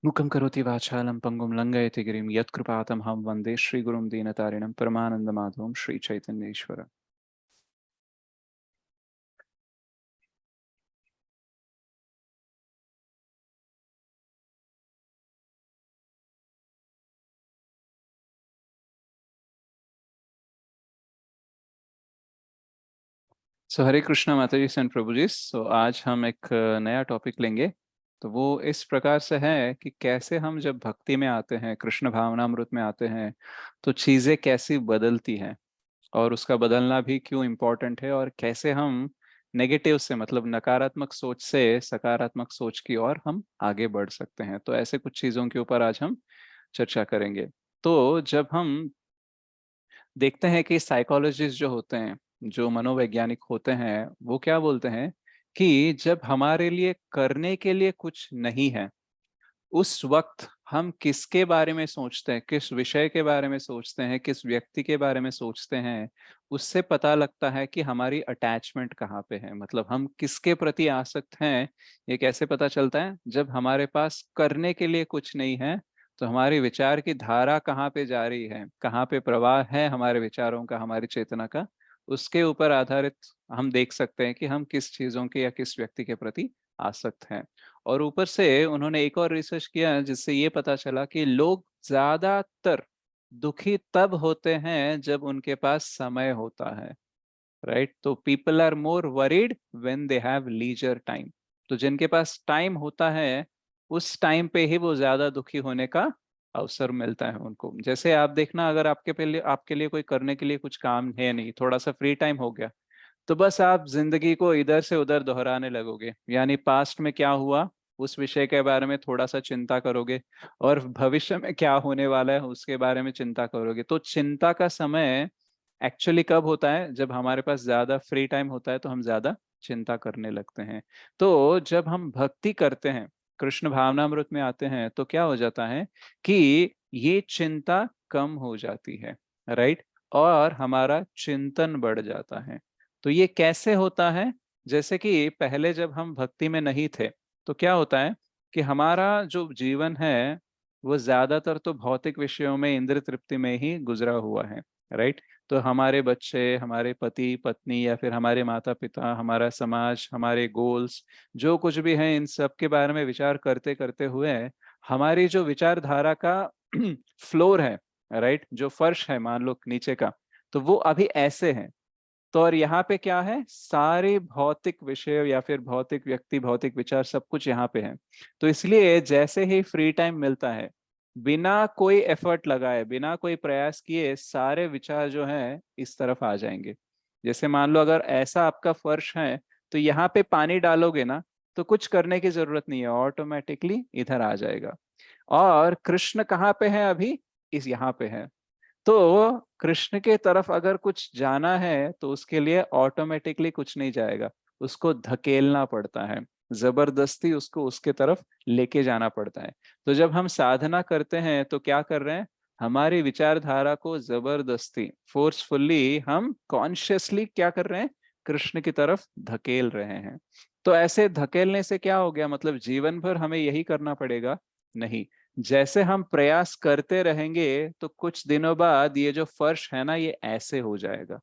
मुखं करोति वाचालं पंगुं लंघयति गिरिं यत्कृपातमहं वन्दे श्रीगुरुं दीनतारिणं परमानन्दमाधवं श्रीचैतन्येश्वरम्। सो हरे कृष्णा माता जी एंड प्रभु जी। सो आज हम एक नया टॉपिक लेंगे। तो वो इस प्रकार से है कि कैसे हम जब भक्ति में आते हैं, कृष्ण भावनामृत में आते हैं, तो चीज़ें कैसी बदलती हैं और उसका बदलना भी क्यों इम्पोर्टेंट है, और कैसे हम नेगेटिव से मतलब नकारात्मक सोच से सकारात्मक सोच की ओर हम आगे बढ़ सकते हैं। तो ऐसे कुछ चीज़ों के ऊपर आज हम चर्चा करेंगे। तो जब हम देखते हैं कि साइकोलॉजिस्ट जो होते हैं, जो मनोवैज्ञानिक होते हैं, वो क्या बोलते हैं कि जब हमारे लिए करने के लिए कुछ नहीं है, उस वक्त हम किसके बारे में सोचते हैं, किस विषय के बारे में सोचते हैं, किस व्यक्ति के बारे में सोचते हैं, उससे पता लगता है कि हमारी अटैचमेंट कहाँ पे है, मतलब हम किसके प्रति आसक्त हैं। ये कैसे पता चलता है? जब हमारे पास करने के लिए कुछ नहीं है, तो हमारी विचार की धारा कहाँ पे जा रही है, कहाँ पे प्रवाह है हमारे विचारों का, हमारी चेतना का, उसके ऊपर आधारित हम देख सकते हैं कि हम किस चीजों के या किस व्यक्ति के प्रति आसक्त हैं। और ऊपर से उन्होंने एक और रिसर्च किया जिससे ये पता चला कि लोग ज्यादातर दुखी तब होते हैं जब उनके पास समय होता है। राइट? तो people are more worried when they have leisure time. तो जिनके पास टाइम होता है, उस टाइम पे ही वो ज्यादा दुखी होने का अवसर मिलता है उनको। जैसे आप देखना, अगर आपके लिए कोई करने के लिए कुछ काम है नहीं, थोड़ा सा फ्री टाइम हो गया, तो बस आप जिंदगी को इधर से उधर दोहराने लगोगे, यानी पास्ट में क्या हुआ उस विषय के बारे में थोड़ा सा चिंता करोगे, और भविष्य में क्या होने वाला है उसके बारे में चिंता करोगे। तो चिंता का समय एक्चुअली कब होता है? जब हमारे पास ज्यादा फ्री टाइम होता है, तो हम ज्यादा चिंता करने लगते हैं। तो जब हम भक्ति करते हैं, कृष्ण भावनामृत में आते हैं, तो क्या हो जाता है कि ये चिंता कम हो जाती है। राइट? और हमारा चिंतन बढ़ जाता है। तो ये कैसे होता है? जैसे कि पहले जब हम भक्ति में नहीं थे, तो क्या होता है कि हमारा जो जीवन है वो ज्यादातर तो भौतिक विषयों में, इंद्रिय तृप्ति में ही गुजरा हुआ है। राइट? तो हमारे बच्चे, हमारे पति पत्नी, या फिर हमारे माता पिता, हमारा समाज, हमारे गोल्स, जो कुछ भी है, इन सब के बारे में विचार करते करते हुए हमारी जो विचारधारा का फ्लोर है, राइट, जो फर्श है मान लो नीचे का, तो वो अभी ऐसे है। तो और यहाँ पे क्या है? सारे भौतिक विषय या फिर भौतिक व्यक्ति, भौतिक विचार, सब कुछ यहाँ पे है। तो इसलिए जैसे ही फ्री टाइम मिलता है, बिना कोई एफर्ट लगाए, बिना कोई प्रयास किए, सारे विचार जो है इस तरफ आ जाएंगे। जैसे मान लो अगर ऐसा आपका फर्श है, तो यहाँ पे पानी डालोगे ना, तो कुछ करने की जरूरत नहीं है, ऑटोमेटिकली इधर आ जाएगा। और कृष्ण कहाँ पे है अभी? इस यहाँ पे है। तो कृष्ण के तरफ अगर कुछ जाना है, तो उसके लिए ऑटोमेटिकली कुछ नहीं जाएगा, उसको धकेलना पड़ता है, जबरदस्ती उसको उसके तरफ लेके जाना पड़ता है। तो जब हम साधना करते हैं, तो क्या कर रहे हैं? हमारी विचारधारा को जबरदस्ती, फोर्सफुल्ली, हम कॉन्शियसली क्या कर रहे हैं? कृष्ण की तरफ धकेल रहे हैं। तो ऐसे धकेलने से क्या हो गया? मतलब जीवन भर हमें यही करना पड़ेगा? नहीं। जैसे हम प्रयास करते रहेंगे, तो कुछ दिनों बाद ये जो फर्श है ना, ये ऐसे हो जाएगा।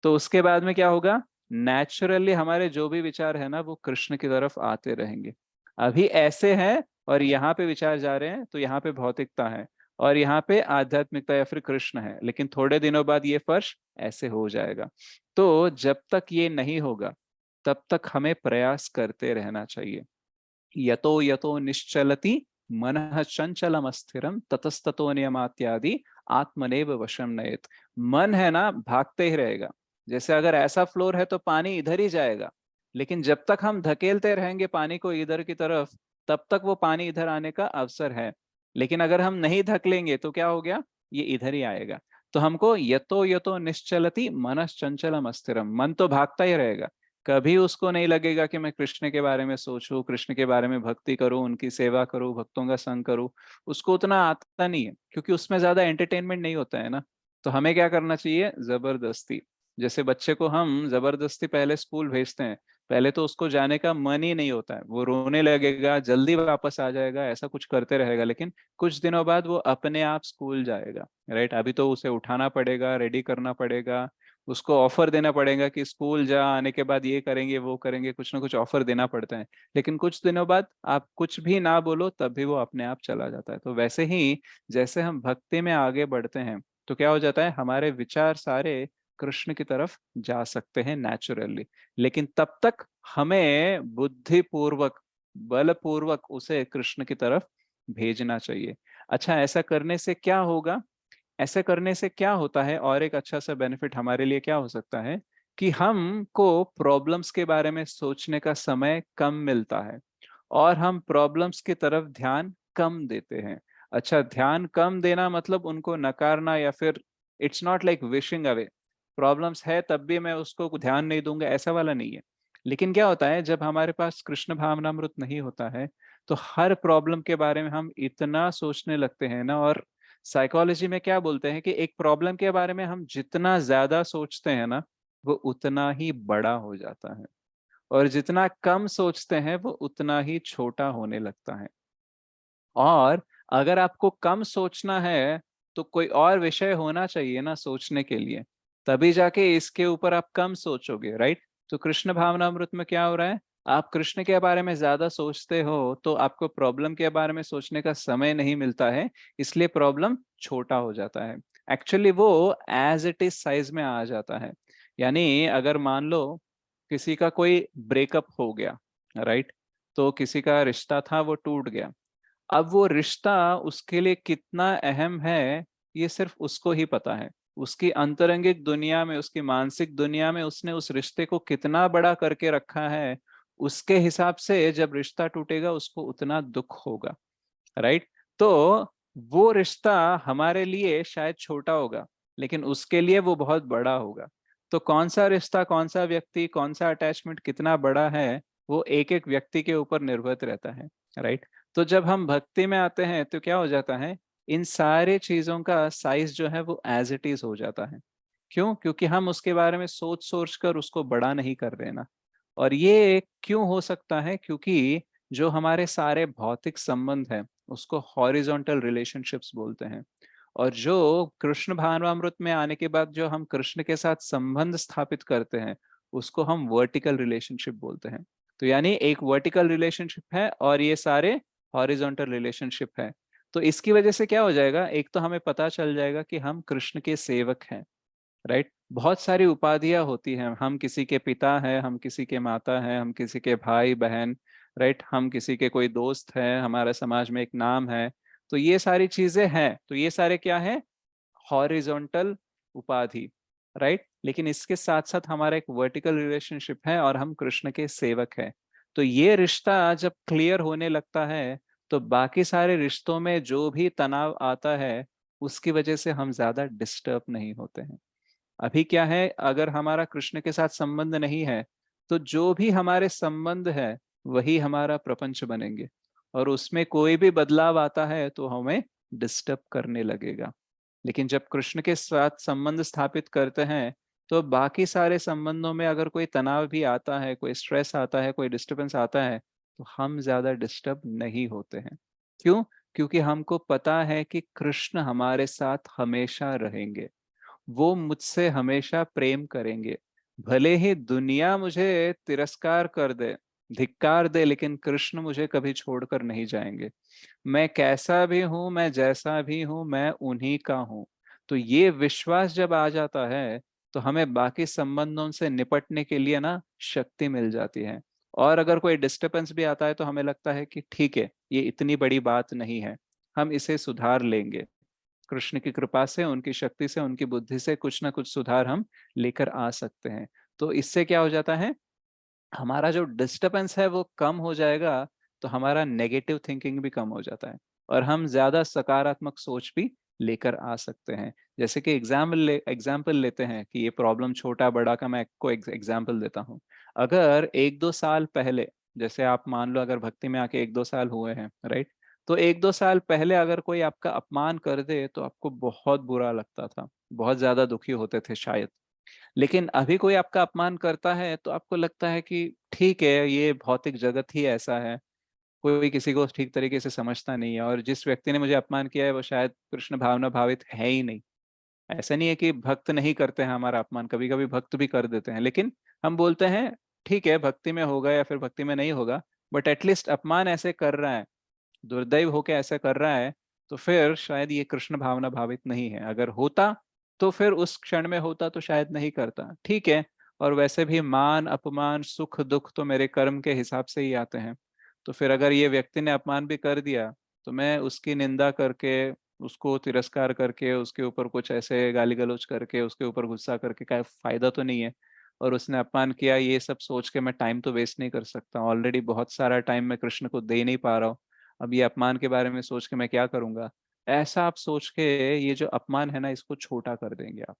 तो उसके बाद में क्या होगा? नेचुरली हमारे जो भी विचार है ना, वो कृष्ण की तरफ आते रहेंगे। अभी ऐसे हैं और यहाँ पे विचार जा रहे हैं, तो यहाँ पे भौतिकता है और यहाँ पे आध्यात्मिकता या फिर कृष्ण है, लेकिन थोड़े दिनों बाद ये फर्श ऐसे हो जाएगा। तो जब तक ये नहीं होगा, तब तक हमें प्रयास करते रहना चाहिए। यतो यतो निश्चलति मनः चंचलम अस्थिरम ततस्ततो नियमात्यादि आत्मनेव वशम नयेत। मन है ना, भागते ही रहेगा। जैसे अगर ऐसा फ्लोर है तो पानी इधर ही जाएगा, लेकिन जब तक हम धकेलते रहेंगे पानी को इधर की तरफ, तब तक वो पानी इधर आने का अवसर है। लेकिन अगर हम नहीं धकेलेंगे, तो क्या हो गया? ये इधर ही आएगा। तो हमको यतो यतो निश्चलति मनस चंचलम अस्थिरम, मन तो भागता ही रहेगा। कभी उसको नहीं लगेगा कि मैं कृष्ण के बारे में सोचूं, कृष्ण के बारे में भक्ति करूं, उनकी सेवा करूं, भक्तों का संग करूं। उसको उतना आता नहीं है, क्योंकि उसमें ज्यादा एंटरटेनमेंट नहीं होता है ना। तो हमें क्या करना चाहिए? जबरदस्ती। जैसे बच्चे को हम जबरदस्ती पहले स्कूल भेजते हैं, पहले तो उसको जाने का मन ही नहीं होता है, वो रोने लगेगा, जल्दी वापस आ जाएगा, ऐसा कुछ करते रहेगा, लेकिन कुछ दिनों बाद वो अपने आप स्कूल जाएगा। राइट, अभी तो उसे उठाना पड़ेगा, रेडी करना पड़ेगा, उसको ऑफर देना पड़ेगा कि स्कूल जा, आने के बाद ये करेंगे वो करेंगे, कुछ ना कुछ ऑफर देना पड़ता है। लेकिन कुछ दिनों बाद आप कुछ भी ना बोलो तब भी वो अपने आप चला जाता है। तो वैसे ही जैसे हम भक्ति में आगे बढ़ते हैं तो क्या हो जाता है, हमारे विचार सारे कृष्ण की तरफ जा सकते हैं नेचुरली। लेकिन तब तक हमें बुद्धिपूर्वक, बलपूर्वक उसे कृष्ण की तरफ भेजना चाहिए। अच्छा, ऐसा करने से क्या होगा? ऐसे करने से क्या होता है, और एक अच्छा सा बेनिफिट हमारे लिए क्या हो सकता है, कि हमको प्रॉब्लम्स के बारे में सोचने का समय कम मिलता है और हम प्रॉब्लम्स की तरफ ध्यान कम देते हैं। अच्छा, ध्यान कम देना मतलब उनको नकारना, या फिर it's not like wishing away, problems है तब भी मैं उसको ध्यान नहीं दूंगा, ऐसा वाला नहीं है। लेकिन क्या होता है, जब हमारे पास कृष्ण भावनामृत नहीं होता है तो हर प्रॉब्लम के बारे में हम इतना सोचने लगते हैं ना। और साइकोलॉजी में क्या बोलते हैं कि एक प्रॉब्लम के बारे में हम जितना ज्यादा सोचते हैं ना, वो उतना ही बड़ा हो जाता है, और जितना कम सोचते हैं वो उतना ही छोटा होने लगता है। और अगर आपको कम सोचना है तो कोई और विषय होना चाहिए ना सोचने के लिए, तभी जाके इसके ऊपर आप कम सोचोगे। राइट, तो कृष्ण भावनामृत में क्या हो रहा है, आप कृष्ण के बारे में ज्यादा सोचते हो तो आपको प्रॉब्लम के बारे में सोचने का समय नहीं मिलता है, इसलिए प्रॉब्लम छोटा हो जाता है। एक्चुअली वो एज इट इज साइज में आ जाता है। यानी अगर मान लो किसी का कोई ब्रेकअप हो गया, राइट, तो किसी का रिश्ता था वो टूट गया। अब वो रिश्ता उसके लिए कितना अहम है ये सिर्फ उसको ही पता है। उसकी अंतरंगिक दुनिया में, उसकी मानसिक दुनिया में उसने उस रिश्ते को कितना बड़ा करके रखा है, उसके हिसाब से जब रिश्ता टूटेगा उसको उतना दुख होगा। राइट, तो वो रिश्ता हमारे लिए शायद छोटा होगा लेकिन उसके लिए वो बहुत बड़ा होगा। तो कौन सा रिश्ता, कौन सा व्यक्ति, कौन सा अटैचमेंट कितना बड़ा है, वो एक एक व्यक्ति के ऊपर निर्भर रहता है। राइट, तो जब हम भक्ति में आते हैं तो क्या हो जाता है, इन सारे चीजों का साइज जो है वो एज इट इज हो जाता है। क्यों? क्योंकि हम उसके बारे में सोच सोच कर उसको बड़ा नहीं कर रहे ना। और ये क्यों हो सकता है? क्योंकि जो हमारे सारे भौतिक संबंध हैं उसको हॉरिजॉन्टल रिलेशनशिप्स बोलते हैं। और जो कृष्ण भावनामृत में आने के बाद जो हम कृष्ण के साथ संबंध स्थापित करते हैं उसको हम वर्टिकल रिलेशनशिप बोलते हैं। तो यानी एक वर्टिकल रिलेशनशिप है और ये सारे हॉरिजॉन्टल रिलेशनशिप है। तो इसकी वजह से क्या हो जाएगा, एक तो हमें पता चल जाएगा कि हम कृष्ण के सेवक हैं। राइट, बहुत सारी उपाधियां होती हैं, हम किसी के पिता हैं, हम किसी के माता हैं, हम किसी के भाई बहन। राइट, हम किसी के कोई दोस्त हैं, हमारे समाज में एक नाम है। तो ये सारी चीजें हैं, तो ये सारे क्या है, हॉरिजॉन्टल उपाधि। राइट, लेकिन इसके साथ साथ हमारा एक वर्टिकल रिलेशनशिप है और हम कृष्ण के सेवक हैं। तो ये रिश्ता जब क्लियर होने लगता है तो बाकी सारे रिश्तों में जो भी तनाव आता है उसकी वजह से हम ज्यादा डिस्टर्ब नहीं होते हैं। अभी क्या है, अगर हमारा कृष्ण के साथ संबंध नहीं है तो जो भी हमारे संबंध है वही हमारा प्रपंच बनेंगे, और उसमें कोई भी बदलाव आता है तो हमें डिस्टर्ब करने लगेगा। लेकिन जब कृष्ण के साथ संबंध स्थापित करते हैं तो बाकी सारे संबंधों में अगर कोई तनाव भी आता है, कोई स्ट्रेस आता है, कोई डिस्टरबेंस आता है, तो हम ज्यादा डिस्टर्ब नहीं होते हैं। क्यों? क्योंकि हमको पता है कि कृष्ण हमारे साथ हमेशा रहेंगे, वो मुझसे हमेशा प्रेम करेंगे। भले ही दुनिया मुझे तिरस्कार कर दे, धिक्कार दे, लेकिन कृष्ण मुझे कभी छोड़कर नहीं जाएंगे। मैं कैसा भी हूं, मैं जैसा भी हूं, मैं उन्हीं का हूं। तो ये विश्वास जब आ जाता है तो हमें बाकी संबंधों से निपटने के लिए ना शक्ति मिल जाती है। और अगर कोई डिस्टरबेंस भी आता है तो हमें लगता है कि ठीक है, ये इतनी बड़ी बात नहीं है, हम इसे सुधार लेंगे। कृष्ण की कृपा से, उनकी शक्ति से, उनकी बुद्धि से कुछ ना कुछ सुधार हम लेकर आ सकते हैं। तो इससे क्या हो जाता है, हमारा जो डिस्टरबेंस है वो कम हो जाएगा, तो हमारा नेगेटिव थिंकिंग भी कम हो जाता है और हम ज्यादा सकारात्मक सोच भी लेकर आ सकते हैं। जैसे कि एग्जाम्पल लेते हैं कि ये प्रॉब्लम छोटा बड़ा का, मैं आपको एग्जाम्पल देता हूँ। अगर एक दो साल पहले, जैसे आप मान लो अगर भक्ति में आके एक दो साल हुए हैं, राइट, तो एक दो साल पहले अगर कोई आपका अपमान कर दे तो आपको बहुत बुरा लगता था, बहुत ज्यादा दुखी होते थे शायद। लेकिन अभी कोई आपका अपमान करता है तो आपको लगता है कि ठीक है, ये भौतिक जगत ही ऐसा है, कोई किसी को ठीक तरीके से समझता नहीं है और जिस व्यक्ति ने मुझे अपमान किया है वो शायद कृष्ण भावना भावित है ही नहीं। ऐसा नहीं है कि भक्त नहीं करते हैं हमारा अपमान, कभी-कभी भक्त भी कर देते हैं, लेकिन हम बोलते हैं ठीक है, भक्ति में होगा या फिर भक्ति में नहीं होगा, बट एट लीस्ट अपमान ऐसे कर रहा है, दुर्दैव होके ऐसा कर रहा है, तो फिर शायद ये कृष्ण भावना भावित नहीं है। अगर होता, तो फिर उस क्षण में होता तो शायद नहीं करता। ठीक है, और वैसे भी मान, अपमान, सुख-दुःख तो मेरे कर्म के हिसाब से ही आते हैं। तो फिर अगर ये व्यक्ति ने अपमान भी कर दिया, तो मैं उसकी निंदा करके, उसको तिरस्कार करके, उसके ऊपर कुछ ऐसे गाली-गलौच करके, उसके ऊपर गुस्सा करके क्या फ़ायदा तो नहीं है। और उसने अपमान किया ये सब सोच के मैं टाइम तो वेस्ट नहीं कर सकता। ऑलरेडी बहुत सारा टाइम मैं कृष्ण को दे नहीं पा रहा हूँ। अब ये अपमान के बारे में सोच के मैं क्या करूँगा? ऐसा आप सोच के ये जो अपमान है ना इसको छोटा कर देंगे आप।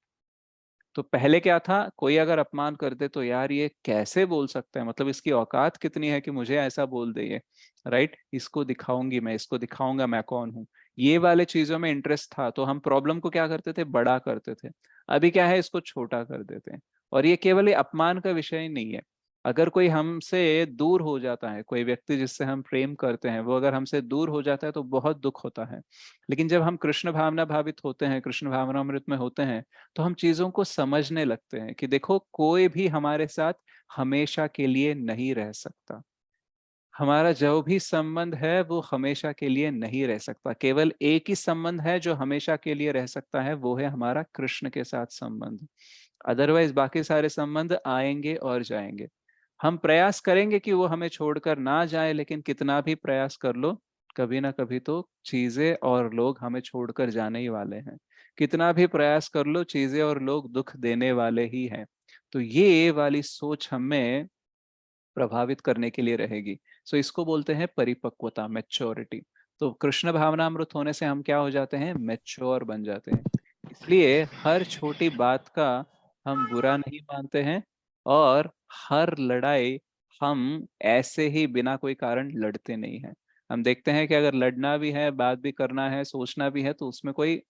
तो पहले क्या था, कोई अगर अपमान कर दे तो यार ये कैसे बोल सकता है? मतलब इसकी औकात कितनी है कि मुझे ऐसा बोल दे ये, राइट? इसको दिखाऊँगी मैं, इसको दिखाऊँगा मैं कौन हूँ। ये वाले चीज़ों में इंटरेस्ट था, तो हम प्रॉब्लम को क्या करते थे? बड़ा करते थे। अभी क्या है इसको छोटा कर देते हैं। और ये केवल ये अपमान का विषय ही नहीं है। अगर कोई हमसे दूर हो जाता है, कोई व्यक्ति जिससे हम प्रेम करते हैं, वो अगर हमसे दूर हो जाता है तो बहुत दुःख होता है। लेकिन जब हम कृष्ण भावना भावित होते हैं, कृष्ण भावनामृत में होते हैं, तो हम चीज़ों को समझने लगते हैं कि देखो कोई भी हमारे साथ हमेशा के लिए नहीं रह सकता। हमारा जो भी संबंध है वो हमेशा के लिए नहीं रह सकता। केवल एक ही संबंध है जो हमेशा के लिए रह सकता है, वो है हमारा कृष्ण के साथ संबंध। अदरवाइज़ बाकी सारे संबंध आएँगे और जाएँगे। हम प्रयास करेंगे कि वो हमें छोड़कर ना जाएँ, लेकिन कितना भी प्रयास कर लो, कभी ना कभी तो चीज़ें और लोग हमें छोड़कर जाने ही वाले हैं। कितना भी प्रयास कर लो, चीज़ें और लोग दुःख देने वाले ही हैं। तो ये वाली सोच हमें प्रभावित करने के लिए रहेगी। सो इसको बोलते हैं परिपक्वता, मैच्योरिटी। तो कृष्ण भावनामृत होने से हम क्या हो जाते हैं? मैच्योर बन जाते हैं। इसलिए हर छोटी बात का हम बुरा नहीं मानते हैं और हर लड़ाई हम ऐसे ही बिना कोई कारण लड़ते नहीं हैं। हम देखते हैं कि अगर लड़ना भी है, बात भी करना है, सोचना भी है तो उसमें कोई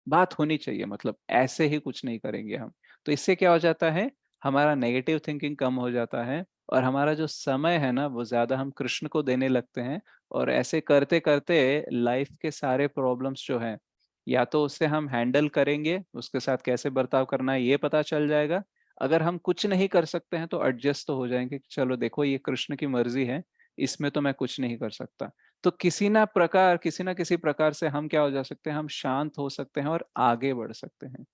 बात होनी चाहिए, मतलब ऐसे ही कुछ नहीं करेंगे हम। तो इससे क्या हो जाता है? हमारा नेगेटिव थिंकिंग कम हो जाता है और हमारा जो समय है ना वो ज़्यादा हम कृष्ण को देने लगते हैं और ऐसे करते-करते लाइफ के सारे प्रॉब्लम्स जो हैं, या तो उससे हम हैंडल करेंगे, उसके साथ कैसे बर्ताव करना है ये पता चल जाएगा। अगर हम कुछ नहीं कर सकते हैं तो एडजस्ट तो हो जाएँगे कि चलो देखो ये कृष्ण की मर्ज़ी है, इसमें तो मैं कुछ नहीं कर सकता। तो किसी न किसी प्रकार से हम क्या हो जा सकते हैं, हम शांत हो सकते हैं और आगे बढ़ सकते हैं।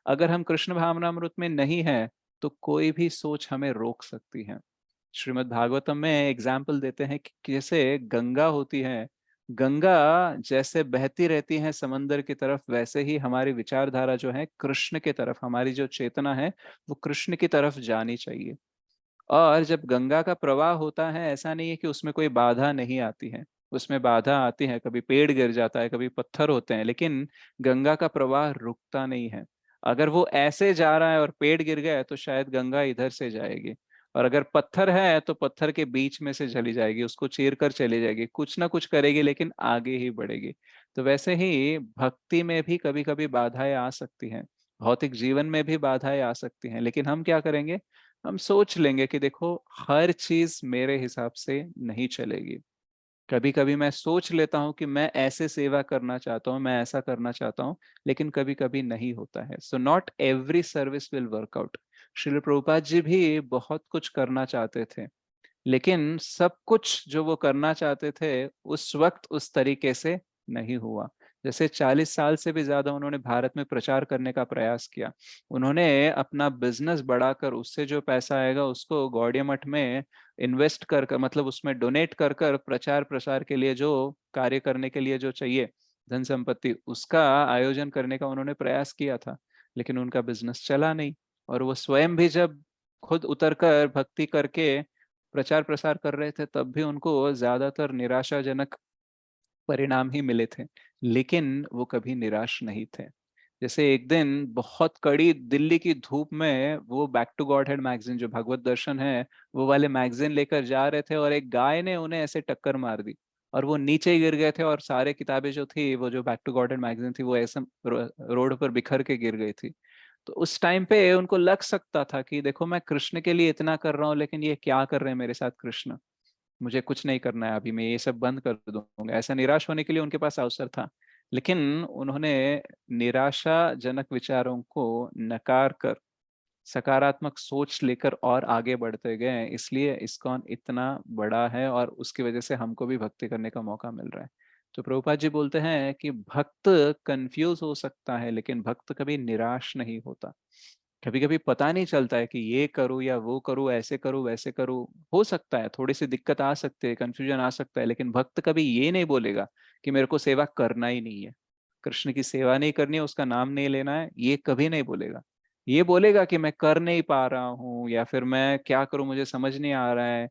अगर हम कृष्ण भावनामृत में नहीं हैं, तो कोई भी सोच हमें रोक सकती है। श्रीमद् भागवतम में एग्जाम्पल देते हैं कि जैसे गंगा होती है, गंगा जैसे बहती रहती है समंदर की तरफ, वैसे ही हमारी विचारधारा जो है कृष्ण की तरफ, हमारी जो चेतना है, वो कृष्ण की तरफ जानी चाहिए। और जब गंगा का प्रवाह होता है, ऐसा नहीं है कि उसमें कोई बाधा नहीं आती है। उसमें बाधा आती है, कभी पेड़ गिर जाता है, कभी पत्थर होते हैं, लेकिन गंगा का प्रवाह रुकता नहीं है। अगर वो ऐसे जा रहा है और पेड़ गिर गया, तो शायद गंगा इधर से जाएगी और अगर पत्थर है, तो पत्थर के बीच में से चली जाएगी, उसको चीर कर चली जाएगी। कुछ ना कुछ करेगी, लेकिन आगे ही बढ़ेगी। तो वैसे ही भक्ति में भी कभी-कभी बाधाएँ आ सकती हैं, भौतिक जीवन में भी बाधाएँ आ सकती हैं, लेकिन हम क्या करेंगे? हम सोच लेंगे कि देखो हर चीज़ मेरे हिसाब से नहीं चलेगी। कभी-कभी मैं सोच लेता हूँ कि मैं ऐसे सेवा करना चाहता हूँ, मैं ऐसा करना चाहता हूँ, लेकिन कभी-कभी नहीं होता है। So not every service will work out. Srila Prabhupada ji भी बहुत कुछ करना चाहते थे, लेकिन सब कुछ जो वो करना चाहते थे, उस वक़्त उस तरीके से नहीं हुआ। जैसे 40 साल से भी ज़्यादा उन्होंने भारत में प्रचार करने का प्रयास किया। उन्होंने अपना बिज़नेस बढ़ाकर उससे जो पैसा आएगा उसको गौड़िया मठ में इन्वेस्ट कर मतलब उसमें डोनेट कर प्रचार-प्रसार के लिए जो कार्य करने के लिए जो चाहिए धन संपत्ति, उसका आयोजन करने का उन्होंने प्रयास किया था। लेकिन उनका बिज़नेस चला नहीं और वो स्वयं भी जब खुद उतर कर भक्ति करके प्रचार-प्रसार कर रहे थे, तब भी उनको ज़्यादातर निराशाजनक परिणाम ही मिले थे, लेकिन वो कभी निराश नहीं थे। जैसे एक दिन बहुत कड़ी दिल्ली की धूप में वो बैक टू गॉडहेड मैगज़ीन जो भगवत दर्शन है, वो वाले मैगज़ीन लेकर जा रहे थे और एक गाय ने उन्हें ऐसे टक्कर मार दी और वो नीचे ही गिर गए थे और सारे किताबें जो थी, वो जो बैक टू गॉडहेड मैगज़ीन थी, वो ऐसे रोड पर बिखर के गिर गई थी। तो उस टाइम पे उनको लग सकता था कि देखो मैं कृष्ण के लिए इतना कर रहा हूँ, लेकिन ये क्या कर रहे हैं मेरे साथ कृष्ण, मुझे कुछ नहीं करना है अभी, मैं ये सब बंद कर दूंगा। ऐसा निराश होने के लिए उनके पास अवसर था, लेकिन उन्होंने निराशाजनक विचारों को नकार कर सकारात्मक सोच लेकर और आगे बढ़ते गए, इसलिए इस्कॉन इतना बड़ा है और उसकी वजह से हमको भी भक्ति करने का मौका मिल रहा है। तो प्रभुपाद जी बोलते हैं कि भक्त कंफ्यूज हो सकता है, लेकिन भक्त कभी निराश नहीं होता। कभी कभी पता नहीं चलता है कि ये करूँ या वो करूँ, ऐसे करूँ वैसे करूँ, हो सकता है थोड़ी सी दिक्कत आ सकती है, कंफ्यूजन आ सकता है, लेकिन भक्त कभी ये नहीं बोलेगा कि मेरे को सेवा करना ही नहीं है, कृष्ण की सेवा नहीं करनी है, उसका नाम नहीं लेना है, ये कभी नहीं बोलेगा। ये बोलेगा कि मैं कर नहीं पा रहा हूँ, या फिर मैं क्या करूँ मुझे समझ नहीं आ रहा है,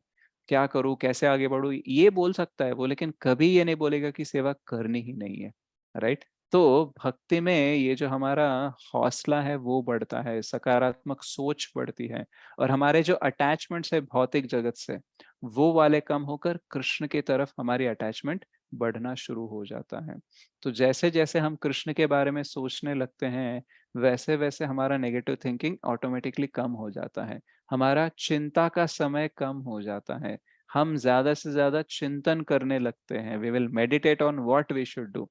क्या करूँ कैसे आगे बढ़ूँ, ये बोल सकता है वो, लेकिन कभी ये नहीं बोलेगा कि सेवा करनी ही नहीं है। राइट। तो भक्ति में ये जो हमारा हौसला है वो बढ़ता है, सकारात्मक सोच बढ़ती है, और हमारे जो अटैचमेंट्स है भौतिक जगत से, वो वाले कम होकर कृष्ण की तरफ हमारी अटैचमेंट बढ़ना शुरू हो जाता है। तो जैसे जैसे हम कृष्ण के बारे में सोचने लगते हैं, वैसे वैसे हमारा नेगेटिव थिंकिंग ऑटोमेटिकली कम हो जाता है, हमारा चिंता का समय कम हो जाता है, हम ज्यादा से ज्यादा चिंतन करने लगते हैं, we will meditate on what we should do.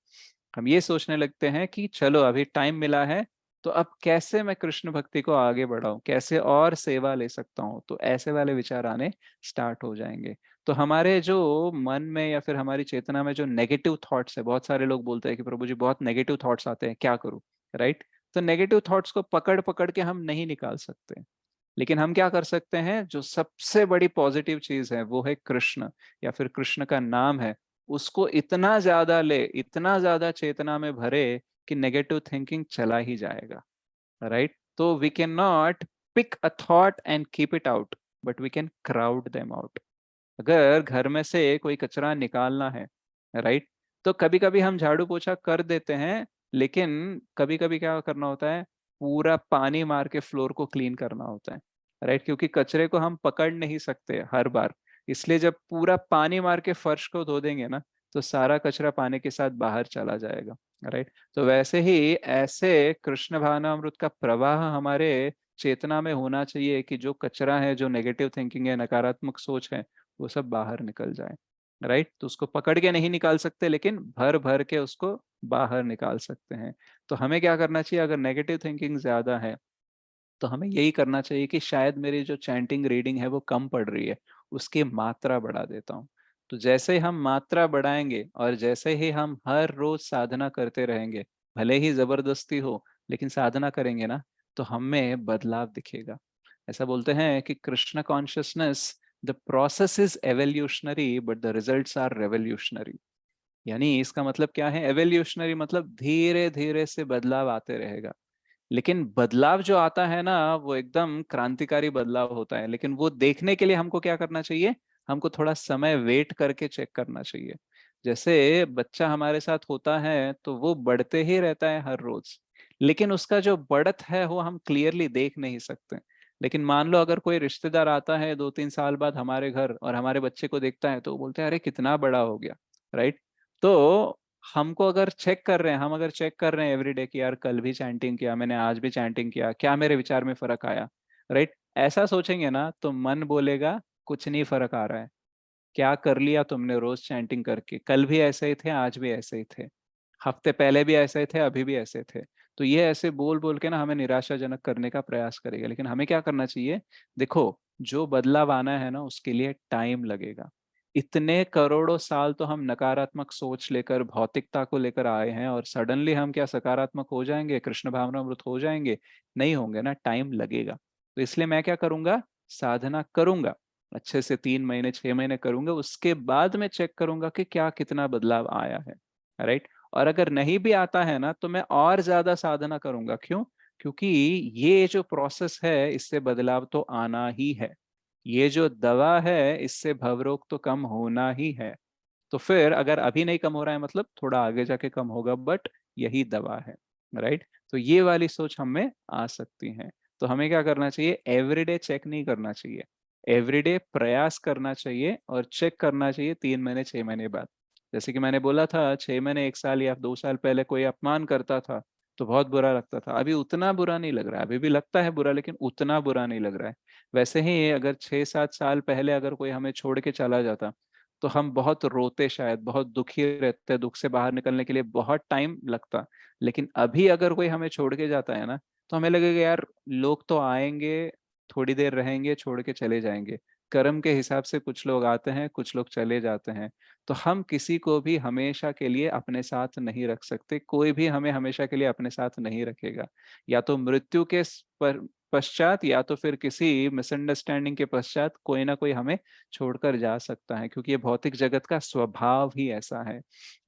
हम ये सोचने लगते हैं कि चलो अभी टाइम मिला है, तो अब कैसे मैं कृष्ण भक्ति को आगे बढ़ाऊं, कैसे और सेवा ले सकता हूँ, तो ऐसे वाले विचार आने स्टार्ट हो जाएंगे। तो हमारे जो मन में या फिर हमारी चेतना में जो नेगेटिव थॉट्स है, बहुत सारे लोग बोलते हैं कि प्रभु जी बहुत नेगेटिव थॉट्स आते हैं, क्या करूं। राइट। तो नेगेटिव थॉट्स को पकड़ पकड़ के हम नहीं निकाल सकते, लेकिन हम क्या कर सकते हैं, जो सबसे बड़ी पॉजिटिव चीज है वो है कृष्ण, या फिर कृष्ण का नाम है, उसको इतना ज्यादा ले, इतना ज्यादा चेतना में भरे कि नेगेटिव थिंकिंग चला ही जाएगा। राइट। तो we can not pick a thought and keep it out, but we can crowd them out. अगर घर में से कोई कचरा निकालना है, राइट, तो कभी कभी हम झाड़ू पोछा कर देते हैं, लेकिन कभी कभी क्या करना होता है, पूरा पानी मार के फ्लोर को क्लीन करना होता है। राइट, क्योंकि कचरे को हम पकड़ नहीं सकते हर बार, इसलिए जब पूरा पानी मार के फर्श को धो देंगे ना, तो सारा कचरा पानी के साथ बाहर चला जाएगा। राइट। तो वैसे ही ऐसे कृष्ण भावनामृत का प्रवाह हमारे चेतना में होना चाहिए कि जो कचरा है, जो नेगेटिव थिंकिंग है, नकारात्मक सोच है, वो सब बाहर निकल जाए। राइट। तो उसको पकड़ के नहीं निकाल सकते, लेकिन भर भर के उसको बाहर निकाल सकते हैं। तो हमें क्या करना चाहिए, अगर नेगेटिव थिंकिंग ज्यादा है, तो हमें यही करना चाहिए कि शायद मेरी जो चैंटिंग रीडिंग है वो कम पड़ रही है, उसकी मात्रा बढ़ा देता हूँ। तो जैसे ही हम मात्रा बढ़ाएंगे और जैसे ही हम हर रोज साधना करते रहेंगे, भले ही जबरदस्ती हो, लेकिन साधना करेंगे ना, तो हमें बदलाव दिखेगा। ऐसा बोलते हैं कि Krishna consciousness, the process is evolutionary but the results are revolutionary. यानी इसका मतलब क्या है, एवोल्यूशनरी मतलब धीरे धीरे से बदलाव आते रहेगा, लेकिन बदलाव जो आता है ना वो एकदम क्रांतिकारी बदलाव होता है। लेकिन वो देखने के लिए हमको क्या करना चाहिए, हमको थोड़ा समय वेट करके चेक करना चाहिए। जैसे बच्चा हमारे साथ होता है तो वो बढ़ते ही रहता है हर रोज, लेकिन उसका जो बढ़त है वो हम क्लियरली देख नहीं सकते। लेकिन मान लो अगर कोई रिश्तेदार आता है 2-3 साल बाद हमारे घर और हमारे बच्चे को देखता है, तो वो बोलते हैं अरे कितना बड़ा हो गया। राइट। तो हमको अगर चेक कर रहे हैं, हम अगर चेक कर रहे हैं एवरीडे कि यार कल भी चैंटिंग किया मैंने, आज भी चैंटिंग किया, क्या मेरे विचार में फर्क आया। राइट। ऐसा सोचेंगे ना तो मन बोलेगा कुछ नहीं फर्क आ रहा है, क्या कर लिया तुमने रोज चैंटिंग करके, कल भी ऐसे ही थे, आज भी ऐसे ही थे, हफ्ते पहले भी ऐसे थे, अभी भी ऐसे थे। तो ये ऐसे बोल बोल के ना हमें निराशाजनक करने का प्रयास करेगा, लेकिन हमें क्या करना चाहिए, देखो जो बदलाव आना है ना उसके लिए टाइम लगेगा। इतने करोड़ों साल तो हम नकारात्मक सोच लेकर भौतिकता को लेकर आए हैं, और सडनली हम क्या सकारात्मक हो जाएंगे, कृष्ण भावनामृत हो जाएंगे, नहीं होंगे ना, टाइम लगेगा। तो इसलिए मैं क्या करूंगा, साधना करूंगा, अच्छे से 3 महीने 6 महीने करूंगा, उसके बाद मैं चेक करूंगा कि क्या कितना बदलाव आया है। राइट। और अगर नहीं भी आता है ना तो मैं और ज्यादा साधना करूंगा, क्यों, क्योंकि ये जो प्रोसेस है इससे बदलाव तो आना ही है, ये जो दवा है इससे भवरोग तो कम होना ही है। तो फिर अगर अभी नहीं कम हो रहा है मतलब थोड़ा आगे जाके कम होगा, बट यही दवा है। राइट। तो ये वाली सोच हमें आ सकती है। तो हमें क्या करना चाहिए, एवरीडे चेक नहीं करना चाहिए, एवरीडे प्रयास करना चाहिए, और चेक करना चाहिए 3 महीने 6 महीने बाद। जैसे कि मैंने बोला था, 6 महीने 1 साल या 2 साल पहले कोई अपमान करता था, तो बहुत बुरा लगता था। अभी उतना बुरा नहीं लग रहा है, अभी भी लगता है बुरा, लेकिन उतना बुरा नहीं लग रहा है। वैसे ही अगर 6-7 साल पहले अगर कोई हमें छोड़ के चला जाता, तो हम बहुत रोते, शायद बहुत दुखी रहते, दुख से बाहर निकलने के लिए बहुत टाइम लगता। लेकिन अभी अगर कोई हमें छोड़ के जाता है ना, तो हमें लगेगा यार लोग तो आएंगे, थोड़ी देर रहेंगे, छोड़ के चले जाएंगे। कर्म के हिसाब से कुछ लोग आते हैं, कुछ लोग चले जाते हैं। तो हम किसी को भी हमेशा के लिए अपने साथ नहीं रख सकते, कोई भी हमें हमेशा के लिए अपने साथ नहीं रखेगा। या तो मृत्यु के पश्चात, या तो फिर किसी मिसअंडरस्टैंडिंग के पश्चात कोई ना कोई हमें छोड़कर जा सकता है, क्योंकि ये भौतिक जगत का स्वभाव ही ऐसा है।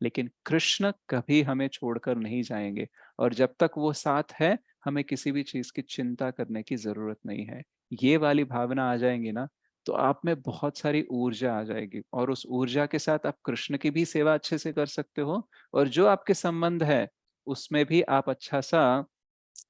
लेकिन कृष्ण कभी हमें छोड़कर नहीं जाएंगे, और जब तक वो साथ है, हमें किसी भी चीज की चिंता करने की जरूरत नहीं है। ये वाली भावना आ जाएंगी ना, तो आप में बहुत सारी ऊर्जा आ जाएगी, और उस ऊर्जा के साथ आप कृष्ण की भी सेवा अच्छे से कर सकते हो, और जो आपके संबंध है उसमें भी आप अच्छा सा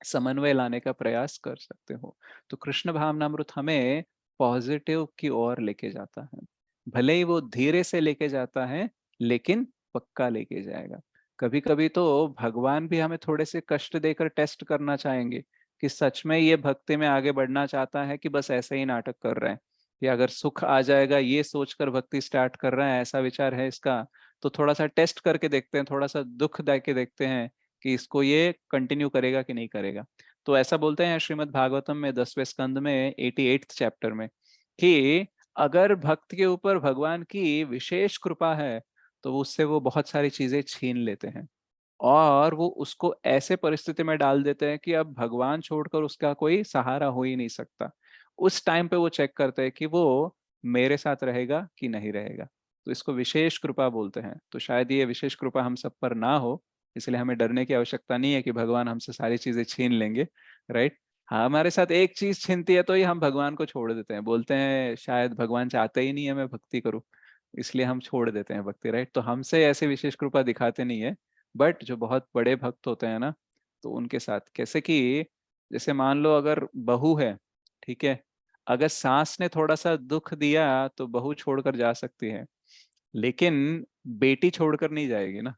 समन्वय लाने का प्रयास कर सकते हो। तो कृष्ण भावनामृत हमें पॉजिटिव की ओर लेके जाता है। भले ही वो धीरे से लेके जाता है, लेकिन पक्का लेके जाएगा। कभी कभी तो भगवान भी हमें थोड़े से कष्ट देकर टेस्ट करना चाहेंगे कि सच में ये भक्ति में आगे बढ़ना चाहता है, कि बस ऐसे ही नाटक कर रहा है। कि अगर सुख आ जाएगा ये सोचकर भक्ति स्टार्ट कर रहा है, ऐसा विचार है इसका, तो थोड़ा सा टेस्ट करके देखते हैं, थोड़ा सा दुख दे के देखते हैं कि इसको ये कंटिन्यू करेगा कि नहीं करेगा। तो ऐसा बोलते हैं श्रीमद् भागवतम में 10वें स्कंद में 88th चैप्टर में, कि अगर भक्त के ऊपर भगवान की विशेष कृपा है, तो उससे वो बहुत सारी चीजें छीन लेते हैं, और वो उसको ऐसे परिस्थिति में डाल देते हैं कि अब भगवान छोड़कर उसका कोई सहारा हो ही नहीं सकता। उस टाइम पे वो चेक करते हैं कि वो मेरे साथ रहेगा कि नहीं रहेगा। तो इसको विशेष कृपा बोलते हैं। तो शायद ये विशेष कृपा हम सब पर ना हो, इसलिए हमें डरने की आवश्यकता नहीं है कि भगवान हमसे सारी चीजें छीन लेंगे। राइट। हाँ, हमारे साथ एक चीज छीनती है तो ये हम भगवान को छोड़ देते हैं, बोलते हैं शायद भगवान चाहते ही नहीं है मैं भक्ति करूं, इसलिए हम छोड़ देते हैं भक्ति। राइट। तो हमसे ऐसे विशेष कृपा दिखाते नहीं है। बट जो बहुत बड़े भक्त होते हैं ना, तो उनके साथ कैसे कि, जैसे मान लो अगर बहू है, ठीक है, अगर सास ने थोड़ा सा दुख दिया तो बहू छोड़कर जा सकती है, लेकिन बेटी छोड़कर नहीं जाएगी ना।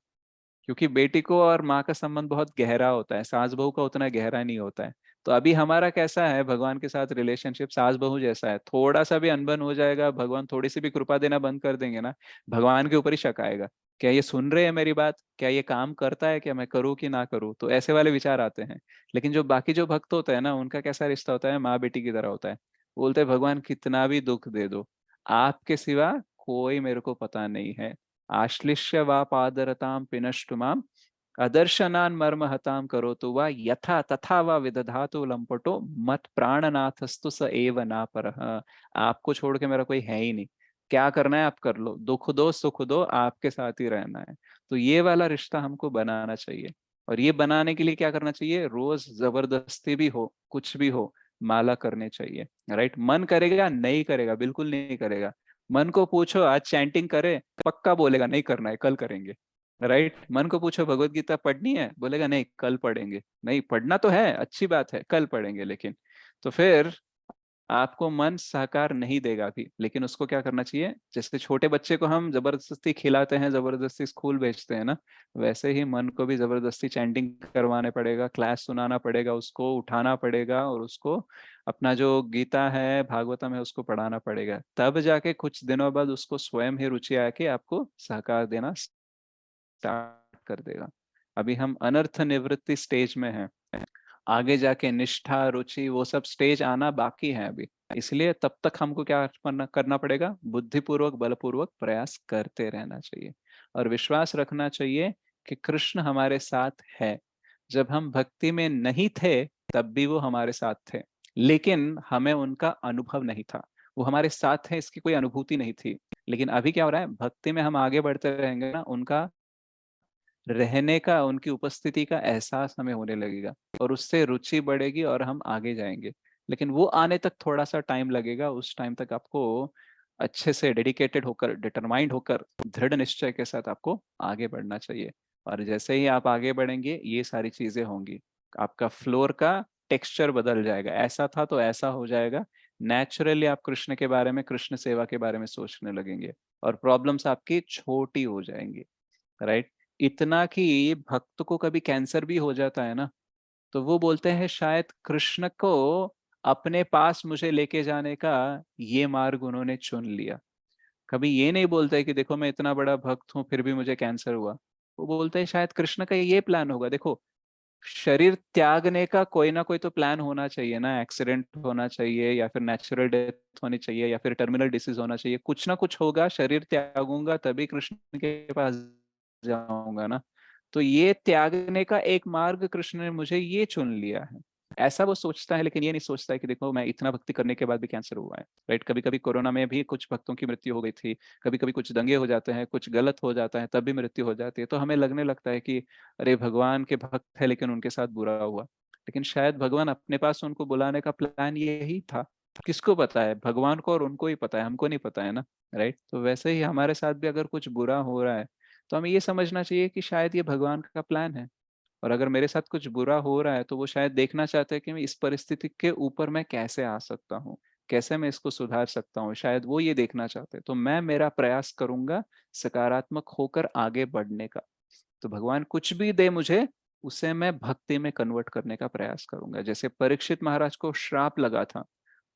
क्योंकि बेटी को और माँ का संबंध बहुत गहरा होता है, सास बहू का उतना गहरा नहीं होता है। तो अभी हमारा कैसा है भगवान के साथ रिलेशनशिप, सास बहू जैसा है। थोड़ा सा भी अनबन हो जाएगा, भगवान थोड़ी सी भी कृपा देना बंद कर देंगे ना, भगवान के ऊपर ही शक आएगा। क्या ये सुन रहे हैं मेरी बात, क्या ये काम करता है, क्या मैं करूँ कि ना करूँ, तो ऐसे वाले विचार आते हैं। लेकिन जो बाकी जो भक्त होते हैं ना, उनका कैसा रिश्ता होता है, माँ बेटी की तरह होता है। बोलते हैं भगवान कितना भी दुख दे दो, आपके सिवा कोई मेरे को पता नहीं है। आश्लिष्य वा पादरताम पिनष्टु माम, अदर्शनान मर्म हताम करो तो वा यथा तथा वा विदधातु लंपटो मत प्राणनाथस्तु स एव ना परः। आपको छोड़ के मेरा कोई है ही नहीं। क्या करना है आप कर लो, दुख दो सुख दो, आपके साथ ही रहना है। तो ये वाला रिश्ता हमको बनाना चाहिए। और ये बनाने के लिए क्या करना चाहिए, रोज जबरदस्ती भी हो कुछ भी हो, माला करने चाहिए। राइट। मन करेगा नहीं करेगा, बिल्कुल नहीं करेगा। मन को पूछो आज चैंटिंग करे, पक्का बोलेगा नहीं करना है, कल करेंगे। राइट। मन को पूछो भगवत गीता पढ़नी है, बोलेगा नहीं कल पढ़ेंगे। नहीं पढ़ना तो है, अच्छी बात है, कल पढ़ेंगे लेकिन। तो फिर आपको मन सहकार नहीं देगा भी, लेकिन उसको क्या करना चाहिए, जैसे छोटे बच्चे को हम जबरदस्ती खिलाते हैं, जबरदस्ती स्कूल भेजते हैं ना, वैसे ही मन को भी जबरदस्ती चैंटिंग करवाने पड़ेगा, क्लास सुनाना पड़ेगा, उसको उठाना पड़ेगा, और उसको अपना जो गीता है भागवतम है उसको पढ़ाना पड़ेगा। तब जाके कुछ दिनों बाद उसको स्वयं ही रुचि आके आपको सहकार देना स्टार्ट कर देगा। अभी हम अनर्थ निवृत्ति स्टेज में हैं, आगे जाके निष्ठा रुचि वो सब स्टेज आना बाकी है अभी। इसलिए तब तक हमको क्या करना पड़ेगा, बुद्धिपूर्वक बलपूर्वक प्रयास करते रहना चाहिए, और विश्वास रखना चाहिए कि कृष्ण हमारे साथ है। जब हम भक्ति में नहीं थे तब भी वो हमारे साथ थे, लेकिन हमें उनका अनुभव नहीं था। वो हमारे साथ है इसकी कोई अनुभूति नहीं थी। लेकिन अभी क्या हो रहा है, भक्ति में हम आगे बढ़ते रहेंगे ना, उनका रहने का, उनकी उपस्थिति का एहसास हमें होने लगेगा, और उससे रुचि बढ़ेगी और हम आगे जाएंगे। लेकिन वो आने तक थोड़ा सा टाइम लगेगा। उस टाइम तक आपको अच्छे से डेडिकेटेड होकर, डिटरमाइंड होकर, दृढ़ निश्चय के साथ आपको आगे बढ़ना चाहिए। और जैसे ही आप आगे बढ़ेंगे ये सारी चीजें होंगी, आपका फ्लोर का टेक्सचर बदल जाएगा, ऐसा था तो ऐसा हो जाएगा। नेचुरली आप कृष्ण के बारे में, कृष्ण सेवा के बारे में सोचने लगेंगे, और प्रॉब्लम्स आपकी छोटी हो जाएंगी। राइट। इतना कि भक्त को कभी कैंसर भी हो जाता है ना, तो वो बोलते हैं शायद कृष्ण को अपने पास मुझे लेके जाने का ये मार्ग उन्होंने चुन लिया। कभी ये नहीं बोलते कि देखो मैं इतना बड़ा भक्त हूँ फिर भी मुझे कैंसर हुआ। वो बोलते हैं शायद कृष्ण का ये प्लान होगा। देखो, शरीर त्यागने का कोई ना कोई तो प्लान होना चाहिए ना, एक्सीडेंट होना चाहिए या फिर नेचुरल डेथ होनी चाहिए या फिर टर्मिनल डिसीज होना चाहिए, कुछ ना कुछ होगा। शरीर त्यागूंगा तभी कृष्ण के पास जाऊंगा ना। तो ये त्यागने का एक मार्ग कृष्ण ने मुझे ये चुन लिया है, ऐसा वो सोचता है। लेकिन ये नहीं सोचता है कि देखो मैं इतना भक्ति करने के बाद भी कैंसर हुआ है, राइट। कभी कभी कोरोना में भी कुछ भक्तों की मृत्यु हो गई थी, कभी कभी कुछ दंगे हो जाते हैं, कुछ गलत हो जाता है तब भी मृत्यु हो जाती है। तो हमें लगने लगता है कि अरे भगवान के भक्त है लेकिन उनके साथ बुरा हुआ। लेकिन शायद भगवान अपने पास उनको बुलाने का प्लान यही था। किसको पता है? भगवान को और उनको ही पता है, हमको नहीं पता है ना, राइट। तो वैसे ही हमारे साथ भी अगर कुछ बुरा हो रहा है तो हमें ये समझना चाहिए कि शायद ये भगवान का प्लान है। और अगर मेरे साथ कुछ बुरा हो रहा है तो वो शायद देखना चाहते हैं कि मैं इस परिस्थिति के ऊपर मैं कैसे आ सकता हूँ, कैसे मैं इसको सुधार सकता हूँ, शायद वो ये देखना चाहते हैं। तो मैं मेरा प्रयास करूंगा सकारात्मक होकर आगे बढ़ने का। तो भगवान कुछ भी दे मुझे, उसे मैं भक्ति में कन्वर्ट करने का प्रयास करूंगा। जैसे परीक्षित महाराज को श्राप लगा था,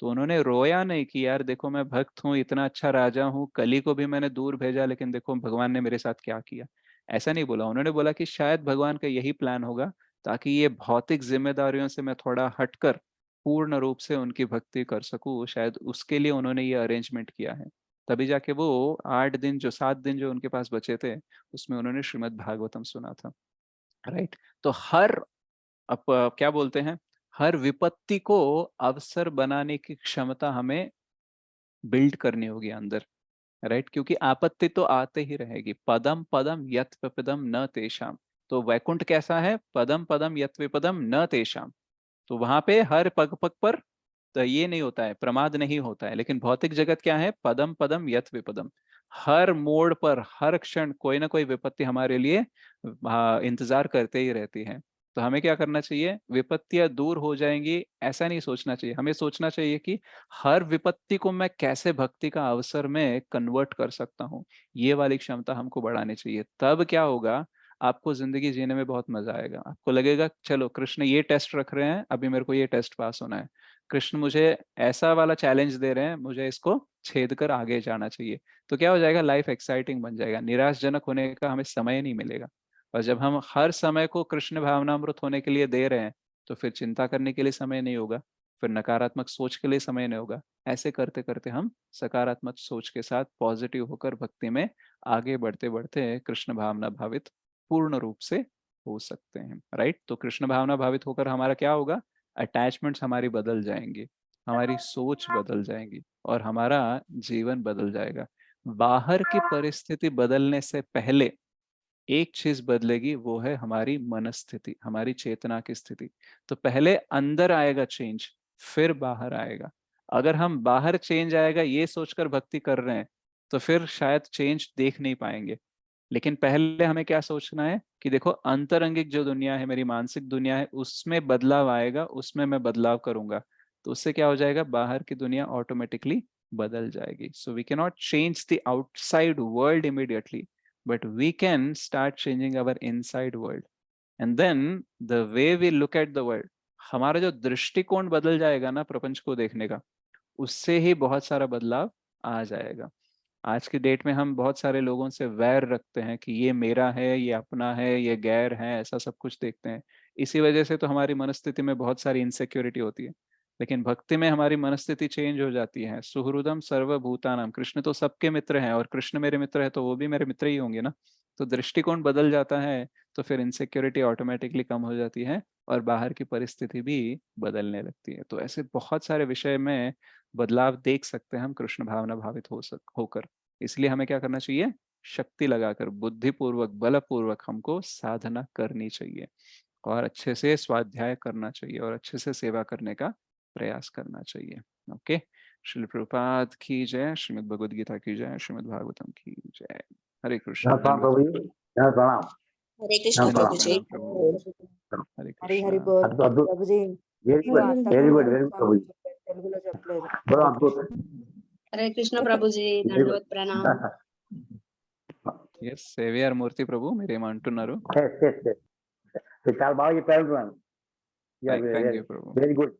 तो उन्होंने रोया नहीं कि यार देखो मैं भक्त हूँ, इतना अच्छा राजा हूँ, कली को भी मैंने दूर भेजा लेकिन देखो भगवान ने मेरे साथ क्या किया। ऐसा नहीं बोला। उन्होंने बोला कि शायद भगवान का यही प्लान होगा, ताकि ये भौतिक जिम्मेदारियों से मैं थोड़ा हटकर पूर्ण रूप से उनकी भक्ति कर सकूं। शायद उसके लिए उन्होंने ये अरेंजमेंट किया है। तभी जाके वो 8 दिन जो 7 दिन जो उनके पास बचे थे, उसमें उन्होंने श्रीमद् भागवतम सुना था, राइट। तो हर क्या बोलते हैं, हर विपत्ति को अवसर बनाने की क्षमता हमें बिल्ड करनी होगी अंदर, राइट। क्योंकि आपत्ति तो आते ही रहेगी। पदम पदम यत विपदम न तेषाम। तो वैकुंठ कैसा है? पदम पदम यत विपदम न तेषाम। तो वहां पे हर पग पग पर तो ये नहीं होता है, प्रमाद नहीं होता है। लेकिन भौतिक जगत क्या है? पदम पदम यत विपदम। हर मोड़ पर हर क्षण कोई ना कोई विपत्ति हमारे लिए इंतजार करते ही रहती है। तो हमें क्या करना चाहिए? विपत्तियां दूर हो जाएंगी ऐसा नहीं सोचना चाहिए। हमें सोचना चाहिए कि हर विपत्ति को मैं कैसे भक्ति का अवसर में कन्वर्ट कर सकता हूँ। ये वाली क्षमता हमको बढ़ानी चाहिए। तब क्या होगा, आपको जिंदगी जीने में बहुत मजा आएगा। आपको लगेगा चलो कृष्ण ये टेस्ट रख रहे हैं, अभी मेरे को ये टेस्ट पास होना है। कृष्ण मुझे ऐसा वाला चैलेंज दे रहे हैं, मुझे इसको छेद कर आगे जाना चाहिए। तो क्या हो जाएगा? लाइफ एक्साइटिंग बन जाएगा, निराशजनक होने का हमें समय नहीं मिलेगा। और जब हम हर समय को कृष्ण भावनामृत होने के लिए दे रहे हैं, तो फिर चिंता करने के लिए समय नहीं होगा, फिर नकारात्मक सोच के लिए समय नहीं होगा। ऐसे करते करते हम सकारात्मक सोच के साथ पॉजिटिव होकर भक्ति में आगे बढ़ते बढ़ते कृष्ण भावना भावित पूर्ण रूप से हो सकते हैं, राइट। तो कृष्ण भावना भावित होकर हमारा क्या होगा? अटैचमेंट्स हमारी बदल जाएंगी, हमारी सोच बदल जाएंगी और हमारा जीवन बदल जाएगा। बाहर की परिस्थिति बदलने से पहले एक चीज बदलेगी, वो है हमारी मनस्थिति, हमारी चेतना की स्थिति। तो पहले अंदर आएगा चेंज, फिर बाहर आएगा। अगर हम बाहर चेंज आएगा ये सोचकर भक्ति कर रहे हैं, तो फिर शायद चेंज देख नहीं पाएंगे। लेकिन पहले हमें क्या सोचना है कि देखो अंतरंगिक जो दुनिया है, मेरी मानसिक दुनिया है, उसमें बदलाव आएगा, उसमें मैं बदलाव करूंगा। तो उससे क्या हो जाएगा? बाहर की दुनिया ऑटोमेटिकली बदल जाएगी। So we can not change the outside world immediately, but we can start changing our inside world. And then the way we look at the world, हमारा जो दृष्टिकोण बदल जाएगा ना प्रपंच को देखने का, उससे ही बहुत सारा बदलाव आ जाएगा। आज की डेट में हम बहुत सारे लोगों से वैर रखते हैं कि ये मेरा है, ये अपना है, ये गैर है, ऐसा सब कुछ देखते हैं। इसी वजह से तो हमारी मनस्थिति में बहुत सारी इनसिक्योरिटी होती है। लेकिन भक्ति में हमारी मनस्थिति चेंज हो जाती है। सुहृदम सर्वभूतानाम, कृष्ण तो सबके मित्र हैं और कृष्ण मेरे मित्र है तो वो भी मेरे मित्र ही होंगे ना। तो दृष्टिकोण बदल जाता है, तो फिर इनसिक्योरिटी ऑटोमेटिकली कम हो जाती है और बाहर की परिस्थिति भी बदलने लगती है। तो ऐसे बहुत सारे विषय में बदलाव देख सकते हैं हम कृष्ण भावना भावित होकर। इसलिए हमें क्या करना चाहिए? शक्ति लगाकर, बुद्धिपूर्वक, बलपूर्वक हमको साधना करनी चाहिए और अच्छे से स्वाध्याय करना चाहिए और अच्छे से सेवा करने का प्रयास करना चाहिए। ओके। श्रील प्रभुपाद की जय, श्रीमद् भगवद गीता की जय, श्रीमद् भागवतम की जय। हरे कृष्ण। प्रभु जी, प्रणाम। हरे कृष्ण प्रभु जी। हरे हरि हरि कृष्ण। बोल Prabhu ji very good, very good, very good Prabhu ji. తెలుగులో చెప్పలేదు बोलो अद्भुत। हरे कृष्ण प्रभु जी, दंडवत प्रणाम। ఎస్ ఏవిఆర్ మూర్తి ప్రభు మీరేమంటున్నారు? ఎస్ ఎస్ ఎస్ చాలా బాగా చెప్పారు అంటున్నాను. Thank you Prabhu. Very good.